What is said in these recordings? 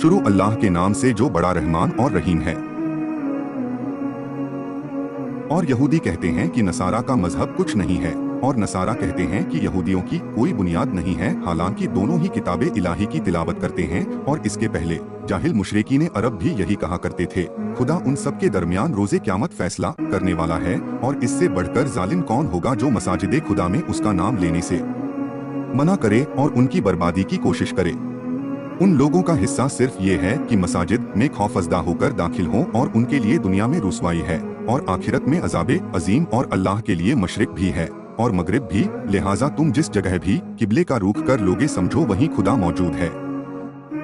शुरू अल्लाह के नाम से जो बड़ा रहमान और रहीम है। और यहूदी कहते हैं कि नसारा का मजहब कुछ नहीं है, और नसारा कहते हैं कि यहूदियों की कोई बुनियाद नहीं है, हालांकि दोनों ही किताबे इलाही की तिलावत करते हैं। और इसके पहले जाहिल मुशरिकीन अरब भी यही कहा करते थे, खुदा उन सब के दरमियान रोजे क़यामत फैसला करने वाला है, और इससे बढ़कर जालिम कौन होगा जो मसाजिदे खुदा में उसका नाम लेने से मना करे और उनकी बर्बादी की कोशिश करे। उन लोगों का हिस्सा सिर्फ ये है कि मसाजिद में खौफजदा होकर दाखिल हों, और उनके लिए दुनिया में रुसवाई है और आखिरत में अजाबे अजीम, और अल्लाह के लिए मशरिक भी है और मगरिब भी, लिहाजा तुम जिस जगह भी किबले का रुख कर लोगे समझो वहीं खुदा मौजूद है।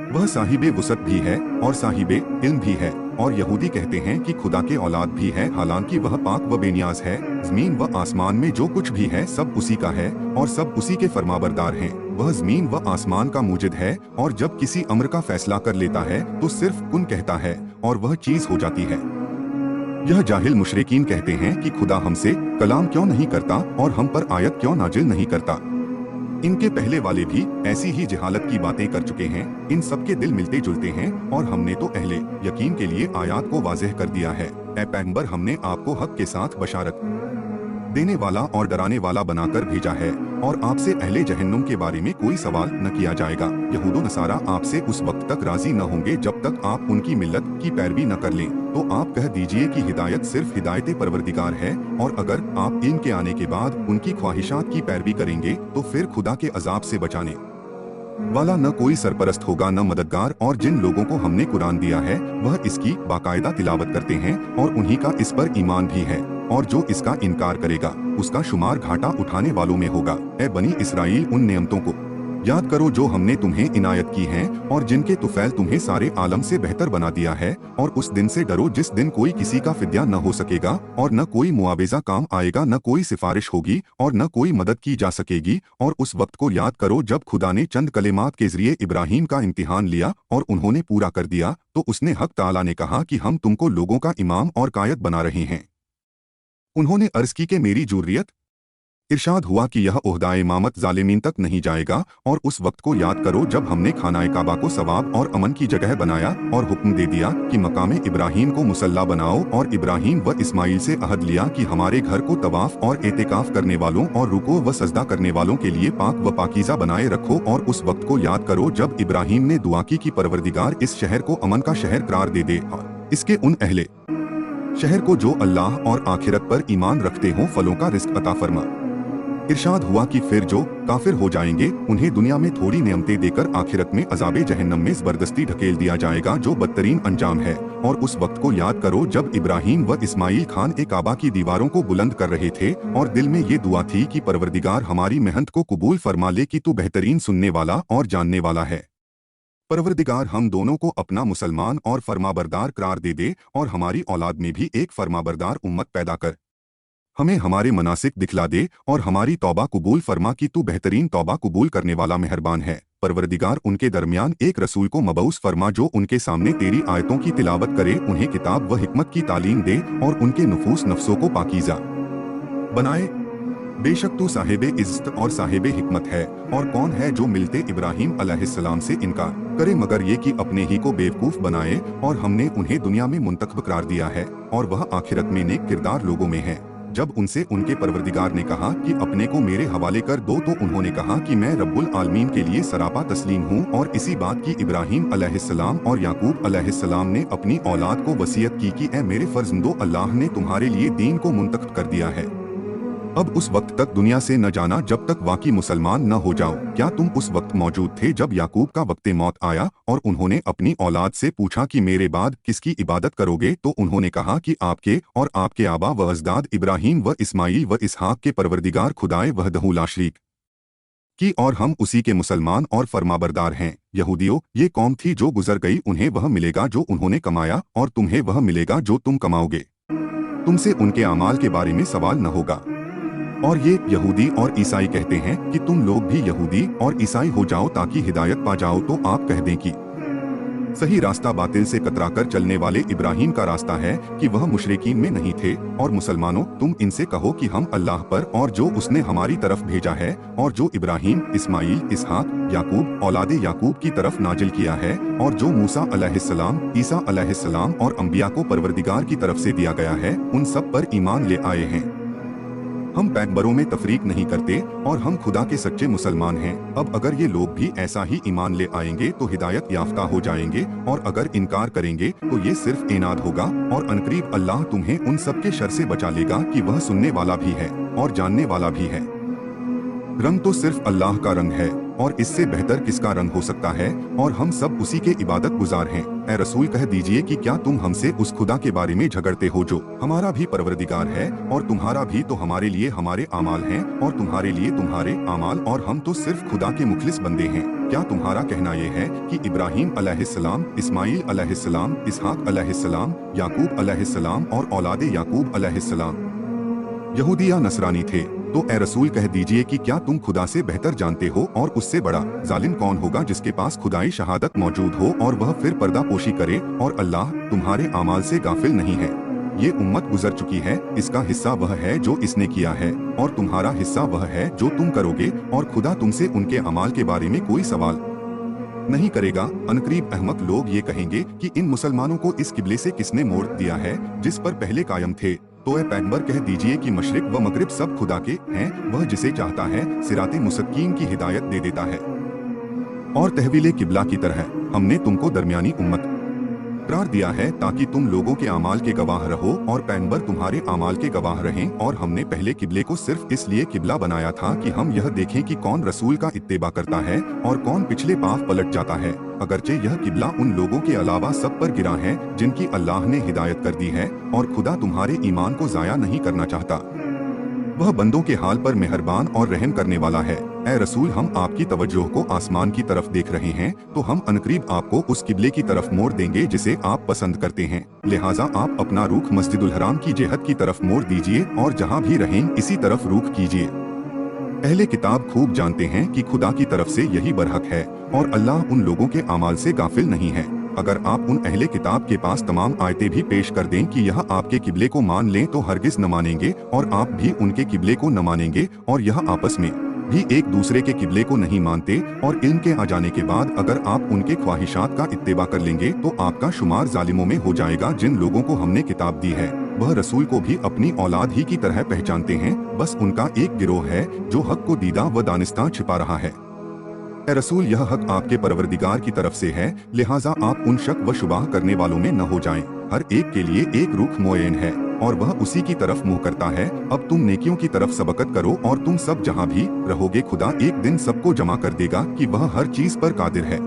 वह साहिबे वुसत भी है और साहिबे इल्म भी है। और यहूदी कहते हैं कि खुदा के औलाद भी है, हालांकि वह पाक व बेनियाज है। जमीन व आसमान में जो कुछ भी है सब उसी का है और सब उसी के फरमाबरदार हैं। वह जमीन व आसमान का मूजिद है, और जब किसी अम्र का फैसला कर लेता है तो सिर्फ कुन कहता है और वह चीज हो जाती है। यह जाहिल मुशरिकीन कहते हैं कि खुदा हमसे कलाम क्यों नहीं करता और हम पर आयत क्यों नाजिल नहीं करता। इनके पहले वाले भी ऐसी ही जहालत की बातें कर चुके हैं। इन सब के दिल मिलते जुलते हैं, और हमने तो अहले यकीन के लिए आयात को वाज़ेह कर दिया है। ए पैगंबर, हमने आपको हक के साथ बशारत देने वाला और डराने वाला बनाकर भेजा है, और आपसे अहले जहन्नुम के बारे में कोई सवाल न किया जाएगा। यहूदो नसारा आपसे उस वक्त तक राजी न होंगे जब तक आप उनकी मिल्लत की पैरवी न कर लें। तो आप कह दीजिए कि हिदायत सिर्फ हिदायत परवरदिगार है, और अगर आप इनके आने के बाद उनकी ख्वाहिशात की पैरवी करेंगे तो फिर खुदा के अजाब से बचाने वाला न कोई सरपरस्त होगा न मददगार। और जिन लोगों को हमने कुरान दिया है वह इसकी बाकायदा तिलावत करते हैं, और उन्हीं का इस पर ईमान भी है। और जो इसका इनकार करेगा उसका शुमार घाटा उठाने वालों में होगा। ए बनी इसराइल, उन नियमतों को याद करो जो हमने तुम्हें इनायत की हैं, और जिनके तुफैल तुम्हें सारे आलम से बेहतर बना दिया है। और उस दिन से डरो जिस दिन कोई किसी का फिद्या न हो सकेगा, और न कोई मुआवजा काम आएगा, न कोई सिफारिश होगी, और न कोई मदद की जा सकेगी। और उस वक्त को याद करो जब खुदा ने चंद कलेमात के जरिए इब्राहिम का इम्तिहान लिया और उन्होंने पूरा कर दिया, तो उसने हक ताला ने कहा कि हम तुमको लोगों का इमाम और कायद बना रहे हैं। उन्होंने अर्ज की कि मेरी जुर्रियत, इरशाद हुआ कि यह ओहदा इमामत जालिमीन तक नहीं जाएगा। और उस वक्त को याद करो जब हमने खानाए काबा को सवाब और अमन की जगह बनाया, और हुक्म दे दिया कि मकामे इब्राहिम को मुसल्ला बनाओ, और इब्राहिम व इस्माइल से अहद लिया कि हमारे घर को तवाफ और एतेकाफ करने वालों और रुको व सजदा करने वालों के लिए पाक व पाकीज़ा बनाए रखो। और उस वक्त को याद करो जब इब्राहिम ने दुआ की कि परवरदिगार इस शहर को अमन का शहर करार दे दे, इसके उन अहले शहर को जो अल्लाह और आखिरत पर ईमान रखते हों फलों का रिस्क अता फरमा। इरशाद हुआ कि फिर जो काफिर हो जाएंगे उन्हें दुनिया में थोड़ी नेमतें देकर आखिरत में अजाबे जहन्नम में जबरदस्ती ढकेल दिया जाएगा, जो बदतरीन अंजाम है। और उस वक्त को याद करो जब इब्राहिम व इस्माइल खान ए काबा की दीवारों को बुलंद कर रहे थे, और दिल में ये दुआ थी कि परवरदिगार हमारी मेहनत को कबूल फरमा ले कि तू बेहतरीन सुनने वाला और जानने वाला है। परवरदिगार हम दोनों को अपना मुसलमान और फरमाबरदार करार दे दे, और हमारी औलाद में भी एक फरमाबरदार उम्मत पैदा कर हमें हमारे मनासिक दिखला दे, और हमारी तौबा कबूल फरमा कि तू बेहतरीन तौबा कबूल करने वाला मेहरबान है। परवरदिगार उनके दरमियान एक रसूल को मबऊस फरमा जो उनके सामने तेरी आयतों की तिलावत करे, उन्हें किताब व हिकमत की तालीम दे, और उनके नफूस नफ्सों को पाकीज़ा बनाए। बेशक तू साहिबे इज्जत और साहिबे हिकमत है, और कौन है जो मिलते इब्राहिम अलैहिस्सलाम से इनकार करे मगर ये कि अपने ही को बेवकूफ़ बनाए। और हमने उन्हें दुनिया में मुंतखब करार दिया है, और वह आखिरत में नेक किरदार लोगों में है। जब उनसे उनके परवरदिगार ने कहा कि अपने को मेरे हवाले कर दो, तो उन्होंने कहा कि मैं रब्बुल आलमीन के लिए सरापा तस्लीम हूँ। और इसी बात की इब्राहिम अलैहिस्सलाम और याकूब अलैहिस्सलाम ने अपनी औलाद को वसीयत की कि ए मेरे फर्जंदो, अल्लाह ने तुम्हारे लिए दीन को मुंतखब कर दिया है। अब उस वक्त तक दुनिया से न जाना जब तक वाकई मुसलमान न हो जाओ। क्या तुम उस वक्त मौजूद थे जब याकूब का वक्त मौत आया, और उन्होंने अपनी औलाद से पूछा कि मेरे बाद किसकी इबादत करोगे? तो उन्होंने कहा कि आपके और आपके आबा व अजदाद इब्राहिम व इस्माइल व इसहाक के परवरदिगार खुदाए वहदहू ला शरीक की, और हम उसी के मुसलमान और फरमाबरदार हैं। यहूदियों, ये कौम थी जो गुजर गई, उन्हें वह मिलेगा जो उन्होंने कमाया, और तुम्हें वह मिलेगा जो तुम कमाओगे। तुमसे उनके अमाल के बारे में सवाल न होगा। और ये यहूदी और ईसाई कहते हैं कि तुम लोग भी यहूदी और ईसाई हो जाओ ताकि हिदायत पा जाओ, तो आप कह दें कि सही रास्ता बातिल से कतराकर चलने वाले इब्राहिम का रास्ता है कि वह मुशरिकीन में नहीं थे। और मुसलमानों, तुम इनसे कहो कि हम अल्लाह पर और जो उसने हमारी तरफ भेजा है और जो इब्राहिम, इस्माइल, इसहाक, याकूब, औलादे याकूब की तरफ नाजिल किया है और जो मूसा अलैहिस्सलाम, ईसा अलैहिस्सलाम और अंबिया को परवरदिगार की तरफ से दिया गया है, उन सब पर ईमान ले आए हैं। हम पैगंबरों में तफरीक नहीं करते और हम खुदा के सच्चे मुसलमान हैं। अब अगर ये लोग भी ऐसा ही ईमान ले आएंगे तो हिदायत याफ्ता हो जाएंगे, और अगर इनकार करेंगे तो ये सिर्फ इनाद होगा। और अनकरीब अल्लाह तुम्हें उन सब के शर से बचा लेगा कि वह सुनने वाला भी है और जानने वाला भी है। रंग तो सिर्फ अल्लाह का रंग है, और इससे बेहतर किसका रंग हो सकता है, और हम सब उसी के इबादत गुजार हैं। ए रसूल, कह दीजिए कि क्या तुम हमसे उस खुदा के बारे में झगड़ते हो जो हमारा भी परवरदिगार है और तुम्हारा भी, तो हमारे लिए हमारे आमाल हैं और तुम्हारे लिए तुम्हारे आमाल, और हम तो सिर्फ खुदा के मुखलिस बंदे हैं। क्या तुम्हारा कहना ये है कि इब्राहिम अलैहिस्सलाम, इस्माइल अलैहिस्सलाम, इसहाक अलैहिस्सलाम, याकूब अलैहिस्सलाम और औलादे याकूब अलैहिस्सलाम यहूदी या नसरानी थे? तो ए रसूल, कह दीजिए कि क्या तुम खुदा से बेहतर जानते हो, और उससे बड़ा जालिम कौन होगा जिसके पास खुदाई शहादत मौजूद हो और वह फिर पर्दा पोशी करे, और अल्लाह तुम्हारे आमाल से गाफिल नहीं है। ये उम्मत गुजर चुकी है, इसका हिस्सा वह है जो इसने किया है और तुम्हारा हिस्सा वह है जो तुम करोगे, और खुदा तुमसे उनके अमाल के बारे में कोई सवाल नहीं करेगा। अनकरीब अहमक लोग ये कहेंगे कि इन मुसलमानों को इस किबले से किसने मोड़ दिया है जिस पर पहले कायम थे। तो ए पैगंबर, कह दीजिए कि मशरिक व मगरिब सब खुदा के हैं, वह जिसे चाहता है सिराते मुस्तकीम की हिदायत दे देता है। और तहवीले किबला की तरह हमने तुमको दरमियानी उम्मत करार दिया है ताकि तुम लोगों के आमाल के गवाह रहो और पैगंबर तुम्हारे आमाल के गवाह रहें। और हमने पहले किबले को सिर्फ इसलिए किबला बनाया था कि हम यह देखें कि कौन रसूल का इत्तेबा करता है और कौन पिछले पाव पलट जाता है। अगरचे यह किबला उन लोगों के अलावा सब पर गिरा है जिनकी अल्लाह ने हिदायत कर दी है, और खुदा तुम्हारे ईमान को जाया नहीं करना चाहता। वह बंदों के हाल पर मेहरबान और रहम करने वाला है। ए रसूल, हम आपकी तवज्जो को आसमान की तरफ देख रहे हैं, तो हम अनकरीब आपको उस किबले की तरफ मोड़ देंगे जिसे आप पसंद करते हैं। लिहाजा आप अपना रुख मस्जिदुल हराम की जेहत की तरफ मोड़ दीजिए और जहाँ भी रहें इसी तरफ रुख कीजिए। अहले किताब खूब जानते हैं कि खुदा की तरफ से यही बरहक है, और अल्लाह उन लोगों के अमाल से गाफिल नहीं है। अगर आप उन अहले किताब के पास तमाम आयतें भी पेश कर दें कि यह आपके किबले को मान लें तो हरगिज न मानेंगे, और आप भी उनके किबले को न मानेंगे, और यह आपस में भी एक दूसरे के किबले को नहीं मानते। और इल्म के आ जाने के बाद अगर आप उनके ख्वाहिशात का इत्तेबा कर लेंगे तो आपका शुमार जालिमों में हो जाएगा। जिन लोगों को हमने किताब दी है वह रसूल को भी अपनी औलाद ही की तरह पहचानते हैं, बस उनका एक गिरोह है जो हक को दीदा व दानिस्तां छिपा रहा है। ए रसूल, यह हक आपके परवरदिगार की तरफ से है, लिहाजा आप उन शक व शुबाह करने वालों में न हो जाएं। हर एक के लिए एक रुख मुअय्यन है और वह उसी की तरफ मुँह करता है। अब तुम नेकियों की तरफ सबकत करो, और तुम सब जहाँ भी रहोगे खुदा एक दिन सबको जमा कर देगा कि वह हर चीज पर कादिर है।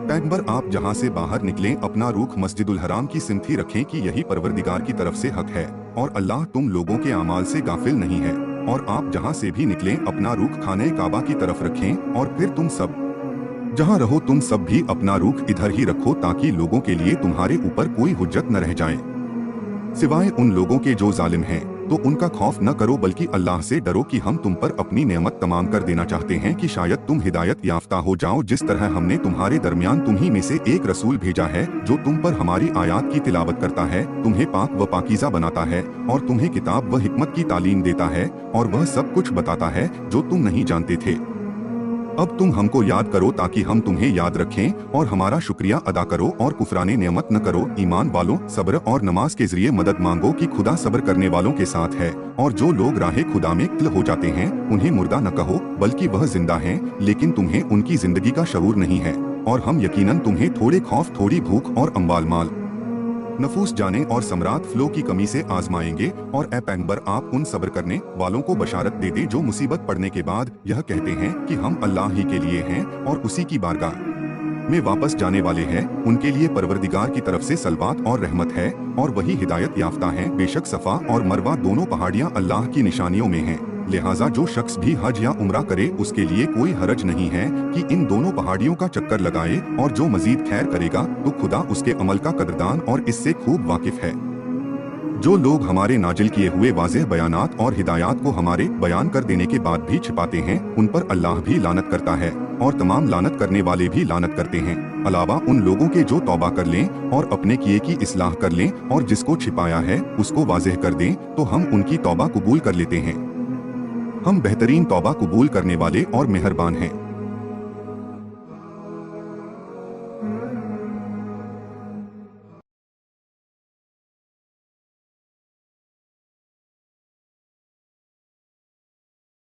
पैगंबर, आप जहाँ से बाहर निकलें अपना रुख मस्जिदुल हराम की सिमती रखें कि यही परवरदिगार की तरफ से हक है, और अल्लाह तुम लोगों के अमाल से गाफिल नहीं है। और आप जहाँ से भी निकलें अपना रुख खाने काबा की तरफ रखें, और फिर तुम सब जहाँ रहो तुम सब भी अपना रुख इधर ही रखो ताकि लोगों के लिए तुम्हारे ऊपर कोई हुज्जत न रह जाए सिवाय उन लोगों के जो जालिम हैं। तो उनका खौफ न करो बल्कि अल्लाह से डरो कि हम तुम पर अपनी नेमत तमाम कर देना चाहते हैं कि शायद तुम हिदायत याफ्ता हो जाओ। जिस तरह हमने तुम्हारे दरमियान तुम्ही में से एक रसूल भेजा है जो तुम पर हमारी आयात की तिलावत करता है, तुम्हें पाक व पाकीज़ा बनाता है और तुम्हें किताब व हिकमत की तालीम देता है, और वह सब कुछ बताता है जो तुम नहीं जानते थे। अब तुम हमको याद करो ताकि हम तुम्हें याद रखें, और हमारा शुक्रिया अदा करो और कुफराने नेमत न करो। ईमान वालों, सब्र और नमाज के जरिए मदद मांगो कि खुदा सब्र करने वालों के साथ है। और जो लोग राहे खुदा में तिल हो जाते हैं उन्हें मुर्दा न कहो बल्कि वह जिंदा हैं, लेकिन तुम्हें उनकी जिंदगी का शऊर नहीं है। और हम यकीनन तुम्हें थोड़े खौफ, थोड़ी भूख और अम्बाल माल, नफूस जाने और समरात फ्लो की कमी से आजमाएंगे। और ए पैगंबर, आप उन सब्र करने वालों को बशारत दे दे जो मुसीबत पड़ने के बाद यह कहते हैं कि हम अल्लाह ही के लिए हैं और उसी की बारगाह में वापस जाने वाले हैं। उनके लिए परवरदिगार की तरफ से सलवात और रहमत है, और वही हिदायत याफ्ता है। बेशक सफा और मरवा दोनों पहाड़ियां अल्लाह की निशानियों में हैं, लिहाजा जो शख्स भी हज या उम्रा करे उसके लिए कोई हरज नहीं है कि इन दोनों पहाड़ियों का चक्कर लगाए। और जो मजीद खैर करेगा तो खुदा उसके अमल का कदरदान और इससे खूब वाकिफ है। जो लोग हमारे नाजिल किए हुए वाज़ेह बयानात और हिदायत को हमारे बयान कर देने के बाद भी छिपाते हैं, उन पर अल्लाह भी लानत करता है और तमाम लानत करने वाले भी लानत करते हैं। अलावा उन लोगों के जो तौबा कर लें और अपने किए की इस्लाह कर लें और जिसको छिपाया है उसको वाज़ेह कर दें, तो हम उनकी तौबा कबूल कर लेते हैं। हम बेहतरीन तौबा कबूल करने वाले और मेहरबान हैं।